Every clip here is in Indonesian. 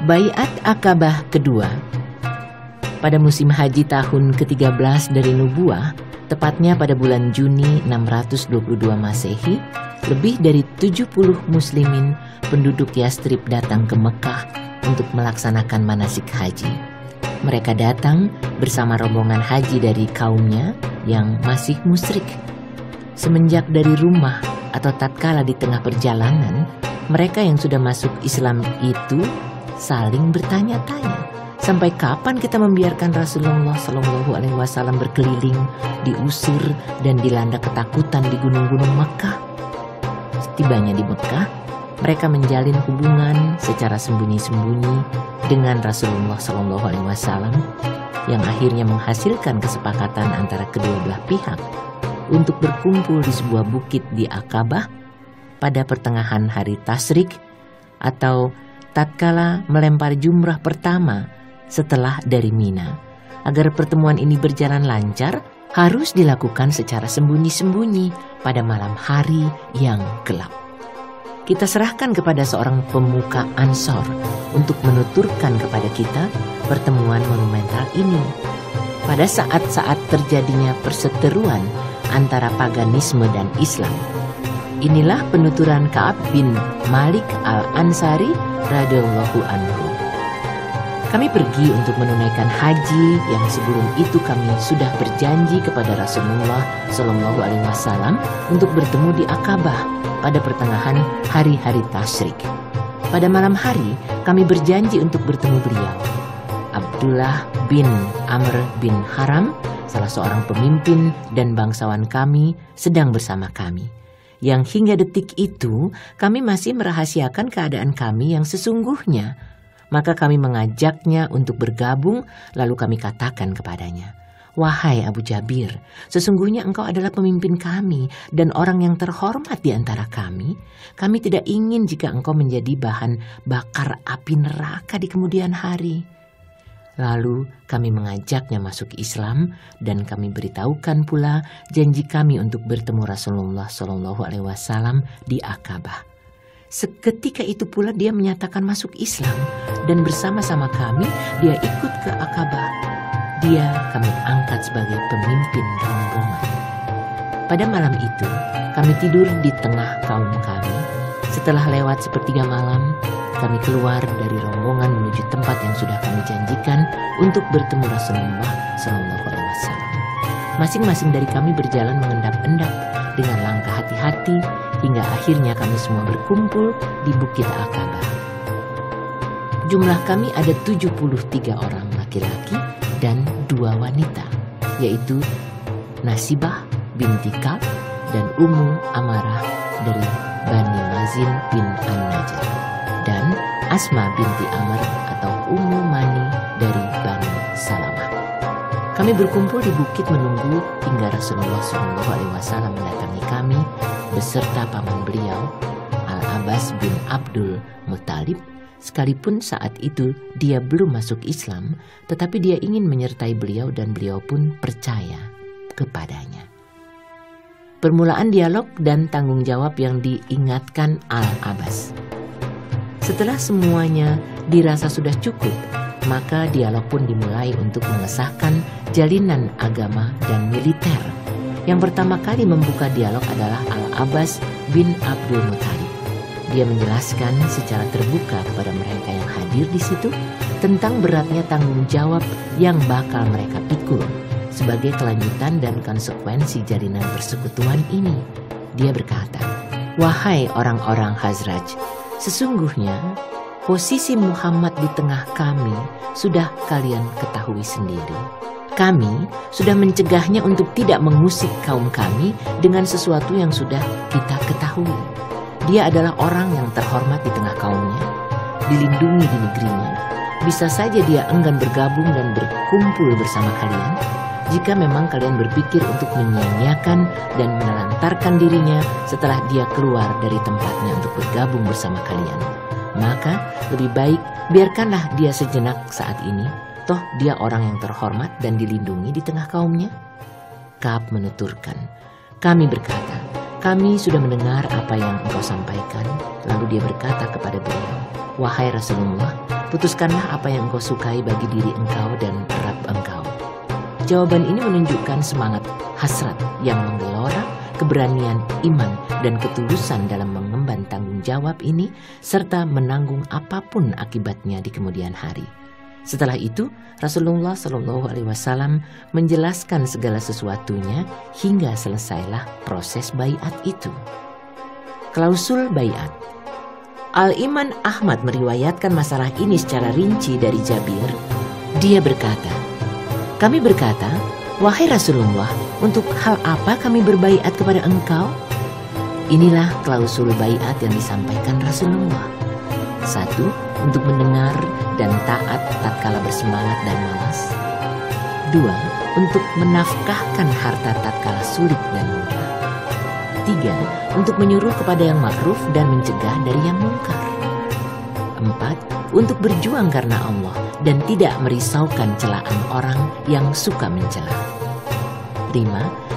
Baiat Aqabah kedua. Pada musim haji tahun ke-13 dari Nubuah, tepatnya pada bulan Juni 622 Masehi, lebih dari 70 muslimin penduduk Yastrib datang ke Mekah untuk melaksanakan manasik haji. Mereka datang bersama rombongan haji dari kaumnya yang masih musyrik. Semenjak dari rumah atau tatkala di tengah perjalanan, mereka yang sudah masuk Islam itu saling bertanya-tanya, sampai kapan kita membiarkan Rasulullah SAW berkeliling, diusir dan dilanda ketakutan di gunung-gunung Mekah? Setibanya di Mekah, mereka menjalin hubungan secara sembunyi-sembunyi dengan Rasulullah SAW, yang akhirnya menghasilkan kesepakatan antara kedua belah pihak untuk berkumpul di sebuah bukit di Aqabah pada pertengahan hari Tasyrik atau tatkala melempar jumrah pertama setelah dari Mina. Agar pertemuan ini berjalan lancar, harus dilakukan secara sembunyi-sembunyi pada malam hari yang gelap. Kita serahkan kepada seorang pemuka Ansor untuk menuturkan kepada kita pertemuan monumental ini. Pada saat-saat terjadinya perseteruan antara paganisme dan Islam, inilah penuturan Ka'ab bin Malik al-Ansari radhiyallahu anhu. Kami pergi untuk menunaikan haji yang sebelum itu kami sudah berjanji kepada Rasulullah SAW untuk bertemu di Aqabah pada pertengahan hari-hari Tasyrik. Pada malam hari kami berjanji untuk bertemu beliau. Abdullah bin Amr bin Haram, salah seorang pemimpin dan bangsawan kami, sedang bersama kami. Yang hingga detik itu kami masih merahasiakan keadaan kami yang sesungguhnya. Maka kami mengajaknya untuk bergabung, lalu kami katakan kepadanya, "Wahai Abu Jabir, sesungguhnya engkau adalah pemimpin kami dan orang yang terhormat di antara kami. Kami tidak ingin jika engkau menjadi bahan bakar api neraka di kemudian hari." Lalu kami mengajaknya masuk Islam dan kami beritahukan pula janji kami untuk bertemu Rasulullah SAW di Aqabah. Seketika itu pula dia menyatakan masuk Islam dan bersama-sama kami dia ikut ke Aqabah. Dia kami angkat sebagai pemimpin rombongan. Pada malam itu kami tidur di tengah kaum kami. Setelah lewat sepertiga malam, kami keluar dari rombongan menuju tempat yang sudah kami janjikan untuk bertemu Rasulullah SAW. Masing-masing dari kami berjalan mengendap-endap dengan langkah hati-hati hingga akhirnya kami semua berkumpul di Bukit Aqabah. Jumlah kami ada 73 orang laki-laki dan 2 wanita, yaitu Nasibah binti Ka'b dan Ummu Amarah dari Bani Mazin bin An-Najjar, dan Asma binti Amr atau Ummu Mani dari Bani Salamah. Kami berkumpul di bukit menunggu hingga Rasulullah SAW mendatangi kami beserta paman beliau, Al-Abbas bin Abdul Muttalib. Sekalipun saat itu dia belum masuk Islam, tetapi dia ingin menyertai beliau dan beliau pun percaya kepadanya. Permulaan dialog dan tanggung jawab yang diingatkan Al-Abbas. Setelah semuanya dirasa sudah cukup, maka dialog pun dimulai untuk mengesahkan jalinan agama dan militer. Yang pertama kali membuka dialog adalah Al-Abbas bin Abdul Muttalib. Dia menjelaskan secara terbuka kepada mereka yang hadir di situ tentang beratnya tanggung jawab yang bakal mereka pikul sebagai kelanjutan dan konsekuensi jalinan persekutuan ini. Dia berkata, "Wahai orang-orang Khazraj, sesungguhnya posisi Muhammad di tengah kami sudah kalian ketahui sendiri. Kami sudah mencegahnya untuk tidak mengusik kaum kami dengan sesuatu yang sudah kita ketahui. Dia adalah orang yang terhormat di tengah kaumnya, dilindungi di negerinya. Bisa saja dia enggan bergabung dan berkumpul bersama kalian jika memang kalian berpikir untuk menyia-nyiakan dan menelantarkan dirinya setelah dia keluar dari tempatnya untuk bergabung bersama kalian. Maka lebih baik biarkanlah dia sejenak saat ini, toh dia orang yang terhormat dan dilindungi di tengah kaumnya." Ka'ab menuturkan, "Kami berkata, kami sudah mendengar apa yang engkau sampaikan." Lalu dia berkata kepada beliau, "Wahai Rasulullah, putuskanlah apa yang engkau sukai bagi diri engkau dan Rabb engkau. Jawaban ini menunjukkan semangat hasrat yang menggelora, keberanian iman dan ketulusan dalam mengemban tanggung jawab ini, serta menanggung apapun akibatnya di kemudian hari. Setelah itu, Rasulullah SAW menjelaskan segala sesuatunya hingga selesailah proses baiat itu. Klausul baiat. Al-Iman Ahmad meriwayatkan masalah ini secara rinci dari Jabir. Dia berkata, "Kami berkata, wahai Rasulullah, untuk hal apa kami berbaiat kepada engkau?" Inilah klausul baiat yang disampaikan Rasulullah. 1. Untuk mendengar dan taat tatkala bersemangat dan malas. 2. Untuk menafkahkan harta tatkala sulit dan mudah. 3. Untuk menyuruh kepada yang ma'ruf dan mencegah dari yang mungkar. 4. Untuk berjuang karena Allah dan tidak merisaukan celaan orang yang suka mencela. 5.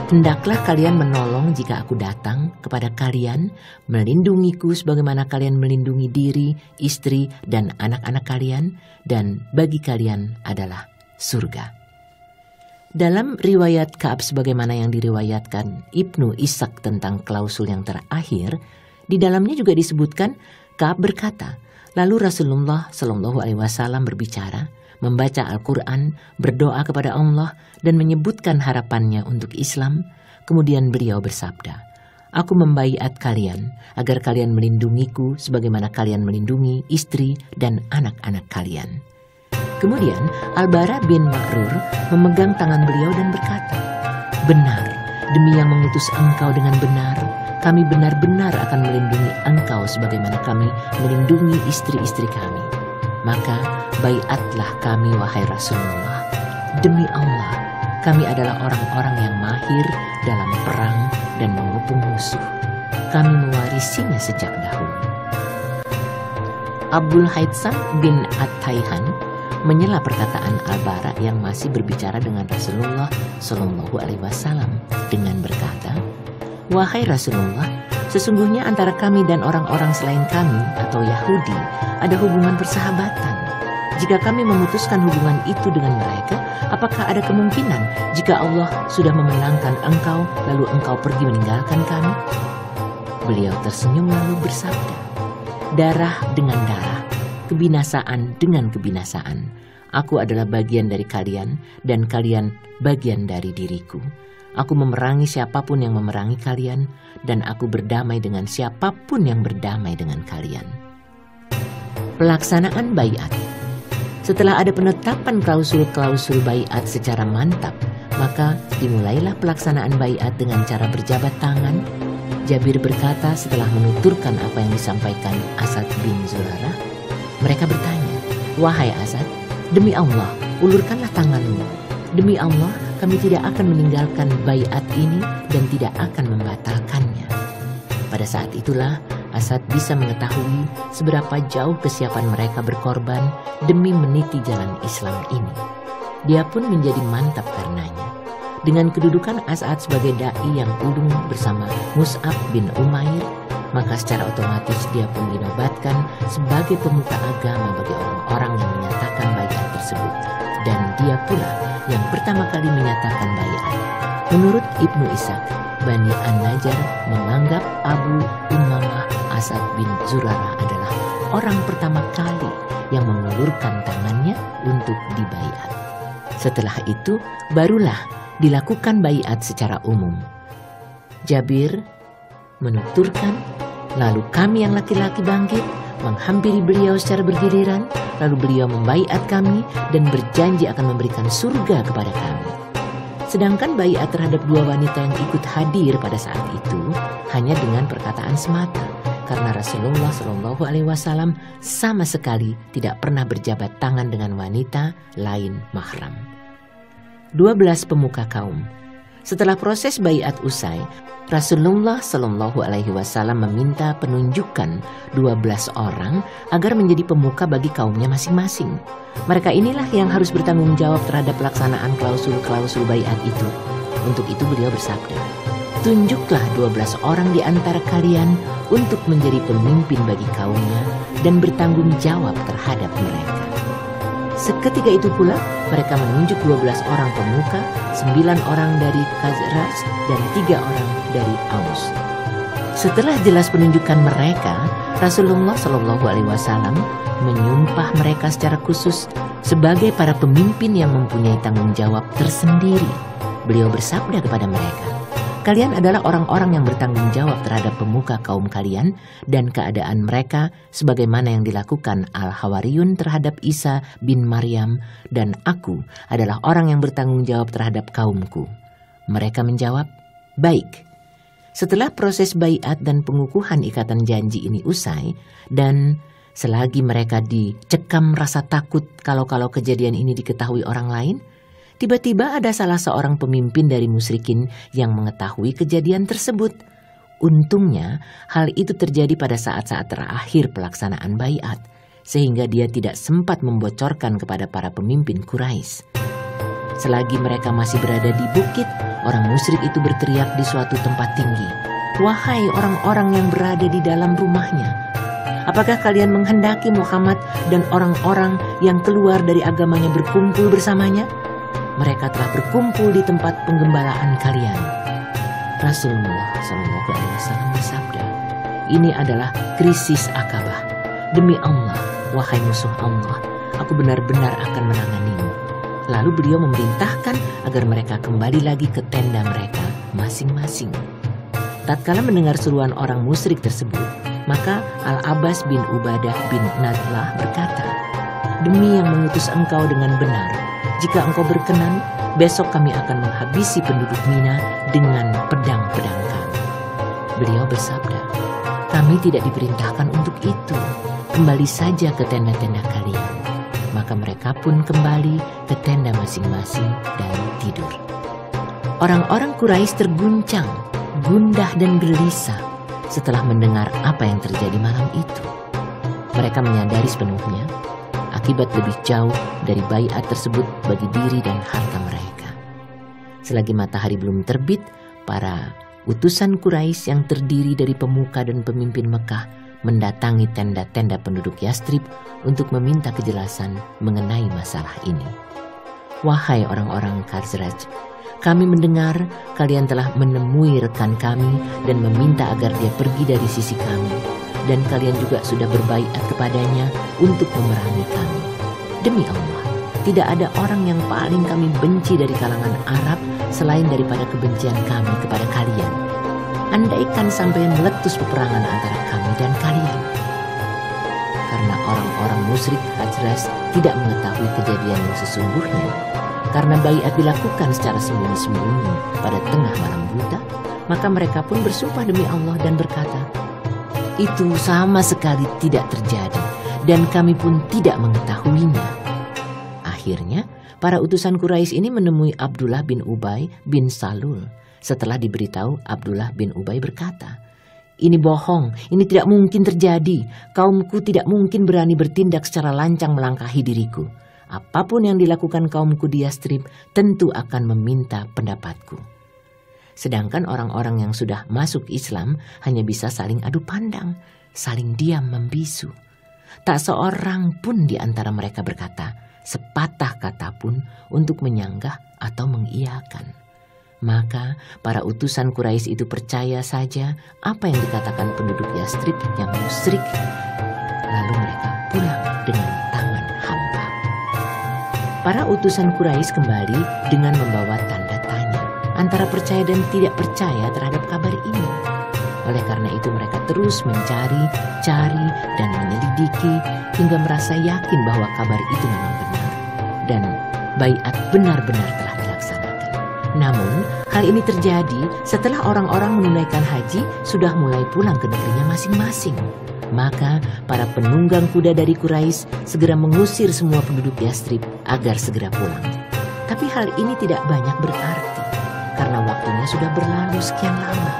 Hendaklah kalian menolong jika aku datang kepada kalian, melindungiku sebagaimana kalian melindungi diri, istri, dan anak-anak kalian, dan bagi kalian adalah surga. Dalam riwayat Ka'ab sebagaimana yang diriwayatkan Ibnu Ishaq tentang klausul yang terakhir, di dalamnya juga disebutkan Ka'ab berkata, lalu Rasulullah SAW berbicara, membaca Al-Quran, berdoa kepada Allah, dan menyebutkan harapannya untuk Islam. Kemudian beliau bersabda, "Aku membaiat kalian agar kalian melindungiku sebagaimana kalian melindungi istri dan anak-anak kalian." Kemudian Al-Bara bin Ma'rur memegang tangan beliau dan berkata, "Benar, demi yang mengutus engkau dengan benar, kami benar-benar akan melindungi engkau sebagaimana kami melindungi istri-istri kami. Maka baiatlah kami wahai Rasulullah. Demi Allah, kami adalah orang-orang yang mahir dalam perang dan mengepung musuh. Kami mewarisinya sejak dahulu." Abdul Haytham bin At-Taihan menyela perkataan Al-Bara yang masih berbicara dengan Rasulullah SAW dengan berkata, "Wahai Rasulullah, sesungguhnya antara kami dan orang-orang selain kami atau Yahudi ada hubungan persahabatan. Jika kami memutuskan hubungan itu dengan mereka, apakah ada kemungkinan jika Allah sudah memenangkan engkau lalu engkau pergi meninggalkan kami?" Beliau tersenyum lalu bersabda, "Darah dengan darah, kebinasaan dengan kebinasaan. Aku adalah bagian dari kalian dan kalian bagian dari diriku. Aku memerangi siapapun yang memerangi kalian dan aku berdamai dengan siapapun yang berdamai dengan kalian." Pelaksanaan baiat. Setelah ada penetapan klausul-klausul baiat secara mantap, maka dimulailah pelaksanaan baiat dengan cara berjabat tangan. Jabir berkata setelah menuturkan apa yang disampaikan Asad bin Zurarah, mereka bertanya, "Wahai Asad, demi Allah, ulurkanlah tanganmu. Demi Allah, kami tidak akan meninggalkan baiat ini dan tidak akan membatalkannya." Pada saat itulah Asad bisa mengetahui seberapa jauh kesiapan mereka berkorban demi meniti jalan Islam ini. Dia pun menjadi mantap karenanya. Dengan kedudukan Asad sebagai da'i yang ulung bersama Mus'ab bin Umair, maka secara otomatis dia pun dinobatkan sebagai pemuka agama bagi orang-orang yang menyatakan baiat tersebut. Dan dia pula yang pertama kali menyatakan baiat. Menurut Ibnu Ishaq, Bani An-Najjar menganggap Abu Umamah Asad bin Zurarah adalah orang pertama kali yang mengulurkan tangannya untuk dibaiat. Setelah itu, barulah dilakukan baiat secara umum. Jabir menuturkan, lalu kami yang laki-laki bangkit, menghampiri beliau secara bergiliran, lalu beliau membaiat kami dan berjanji akan memberikan surga kepada kami. Sedangkan baiat terhadap dua wanita yang ikut hadir pada saat itu hanya dengan perkataan semata, karena Rasulullah SAW sama sekali tidak pernah berjabat tangan dengan wanita lain mahram. 12 pemuka kaum. Setelah proses baiat usai, Rasulullah SAW meminta penunjukan 12 orang agar menjadi pemuka bagi kaumnya masing-masing. Mereka inilah yang harus bertanggung jawab terhadap pelaksanaan klausul-klausul baiat itu. Untuk itu beliau bersabda, "Tunjuklah 12 orang di antara kalian untuk menjadi pemimpin bagi kaumnya dan bertanggung jawab terhadap mereka. Seketika itu pula mereka menunjuk 12 orang pemuka, 9 orang dari Khazraj dan 3 orang dari Aus. Setelah jelas penunjukan mereka, Rasulullah SAW menyumpah mereka secara khusus sebagai para pemimpin yang mempunyai tanggung jawab tersendiri. Beliau bersabda kepada mereka, "Kalian adalah orang-orang yang bertanggung jawab terhadap pemuka kaum kalian dan keadaan mereka sebagaimana yang dilakukan Al-Hawariyun terhadap Isa bin Maryam, dan aku adalah orang yang bertanggung jawab terhadap kaumku." Mereka menjawab, "Baik." Setelah proses baiat dan pengukuhan ikatan janji ini usai, dan selagi mereka dicekam rasa takut kalau kejadian ini diketahui orang lain, tiba-tiba ada salah seorang pemimpin dari musyrikin yang mengetahui kejadian tersebut. Untungnya, hal itu terjadi pada saat-saat terakhir pelaksanaan baiat, sehingga dia tidak sempat membocorkan kepada para pemimpin Quraisy. Selagi mereka masih berada di bukit, orang musyrik itu berteriak di suatu tempat tinggi, "Wahai orang-orang yang berada di dalam rumahnya, apakah kalian menghendaki Muhammad dan orang-orang yang keluar dari agamanya berkumpul bersamanya? Mereka telah berkumpul di tempat penggembalaan kalian." Rasulullah SAW bersabda, "Ini adalah krisis Akabah. Demi Allah, wahai musuh Allah, aku benar-benar akan menanganimu." Lalu beliau memerintahkan agar mereka kembali lagi ke tenda mereka masing-masing. Tatkala mendengar seruan orang musyrik tersebut, maka Al-Abbas bin Ubadah bin Nadlah berkata, "Demi yang mengutus engkau dengan benar, jika engkau berkenan, besok kami akan menghabisi penduduk Mina dengan pedang-pedang kami." Beliau bersabda, "Kami tidak diperintahkan untuk itu. Kembali saja ke tenda-tenda kalian." Maka mereka pun kembali ke tenda masing-masing dan tidur. Orang-orang Quraisy terguncang, gundah dan gelisah setelah mendengar apa yang terjadi malam itu. Mereka menyadari sepenuhnya akibat lebih jauh dari baiat tersebut bagi diri dan harta mereka. Selagi matahari belum terbit, para utusan Quraisy yang terdiri dari pemuka dan pemimpin Mekah mendatangi tenda-tenda penduduk Yastrib untuk meminta kejelasan mengenai masalah ini. "Wahai orang-orang Khazraj, kami mendengar kalian telah menemui rekan kami dan meminta agar dia pergi dari sisi kami, dan kalian juga sudah berbaiat kepadanya untuk memerangi kami. Demi Allah, tidak ada orang yang paling kami benci dari kalangan Arab selain daripada kebencian kami kepada kalian. Andaikan sampai meletus peperangan antara kami dan kalian." Karena orang-orang musyrik Khazraj tidak mengetahui kejadian yang sesungguhnya, karena baiat dilakukan secara sembunyi-sembunyi pada tengah malam buta, maka mereka pun bersumpah demi Allah dan berkata, "Itu sama sekali tidak terjadi, dan kami pun tidak mengetahuinya." Akhirnya, para utusan Quraisy ini menemui Abdullah bin Ubay bin Salul. Setelah diberitahu, Abdullah bin Ubay berkata, "Ini bohong, ini tidak mungkin terjadi. Kaumku tidak mungkin berani bertindak secara lancang melangkahi diriku. Apapun yang dilakukan kaumku di Yastrib tentu akan meminta pendapatku." Sedangkan orang-orang yang sudah masuk Islam hanya bisa saling adu pandang, saling diam membisu. Tak seorang pun di antara mereka berkata sepatah kata pun untuk menyanggah atau mengiyakan. Maka para utusan Quraisy itu percaya saja apa yang dikatakan penduduk Yastrib yang musyrik. Lalu mereka pulang dengan tangan hampa. Para utusan Quraisy kembali dengan membawa tanda tanya antara percaya dan tidak percaya terhadap kabar ini. Oleh karena itu mereka terus mencari, dan menyelidiki hingga merasa yakin bahwa kabar itu memang benar dan baiat benar-benar telah dilaksanakan. Namun, hal ini terjadi setelah orang-orang menunaikan haji sudah mulai pulang ke negerinya masing-masing. Maka para penunggang kuda dari Quraisy segera mengusir semua penduduk Yastrib agar segera pulang. Tapi hal ini tidak banyak berarti karena waktunya sudah berlalu sekian lama.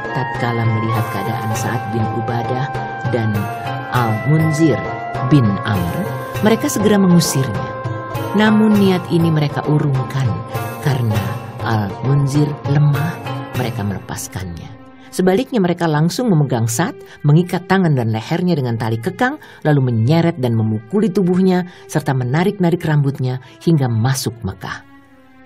Tatkala melihat keadaan Sa'ad bin Ubadah dan Al-Munzir bin Amr, mereka segera mengusirnya. Namun niat ini mereka urungkan karena Al-Munzir lemah, mereka melepaskannya. Sebaliknya mereka langsung memegang Sa'd, mengikat tangan dan lehernya dengan tali kekang, lalu menyeret dan memukuli tubuhnya serta menarik-narik rambutnya hingga masuk Mekah.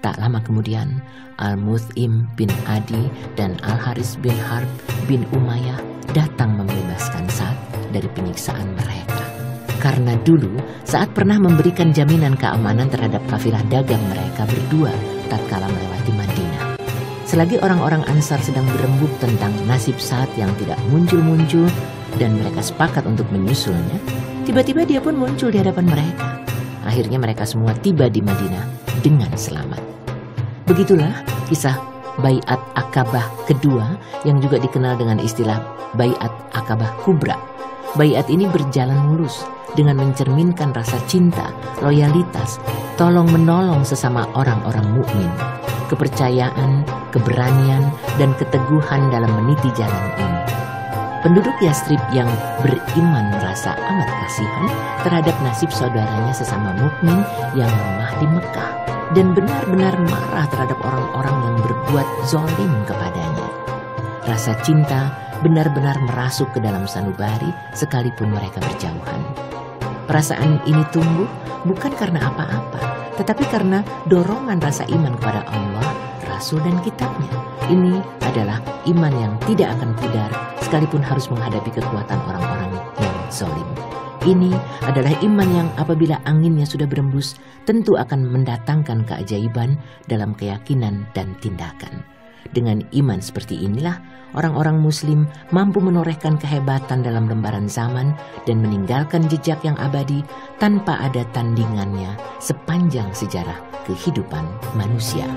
Tak lama kemudian, Al-Mut'im bin Adi dan Al-Haris bin Harb bin Umayyah datang membebaskan Sa'd dari penyiksaan mereka. Karena dulu Sa'd pernah memberikan jaminan keamanan terhadap kafilah dagang mereka berdua tatkala melewati Madinah. Selagi orang-orang Ansar sedang berembuk tentang nasib Sa'd yang tidak muncul-muncul dan mereka sepakat untuk menyusulnya, tiba-tiba dia pun muncul di hadapan mereka. Akhirnya mereka semua tiba di Madinah dengan selamat. Begitulah kisah Bai'at Aqabah kedua yang juga dikenal dengan istilah Bai'at Aqabah Kubra. Bai'at ini berjalan mulus dengan mencerminkan rasa cinta, loyalitas, tolong-menolong sesama orang-orang mukmin, kepercayaan, keberanian, dan keteguhan dalam meniti jalan ini. Penduduk Yastrib yang beriman merasa amat kasihan terhadap nasib saudaranya sesama mukmin yang lemah di Mekah dan benar-benar marah terhadap orang-orang yang berbuat zalim kepadanya. Rasa cinta benar-benar merasuk ke dalam sanubari sekalipun mereka berjauhan. Perasaan ini tumbuh bukan karena apa-apa, tetapi karena dorongan rasa iman kepada Allah, Rasul, dan kitabnya. Ini adalah iman yang tidak akan pudar sekalipun harus menghadapi kekuatan orang-orang yang zalim. Ini adalah iman yang apabila anginnya sudah berembus, tentu akan mendatangkan keajaiban dalam keyakinan dan tindakan. Dengan iman seperti inilah, orang-orang Muslim mampu menorehkan kehebatan dalam lembaran zaman dan meninggalkan jejak yang abadi tanpa ada tandingannya sepanjang sejarah kehidupan manusia.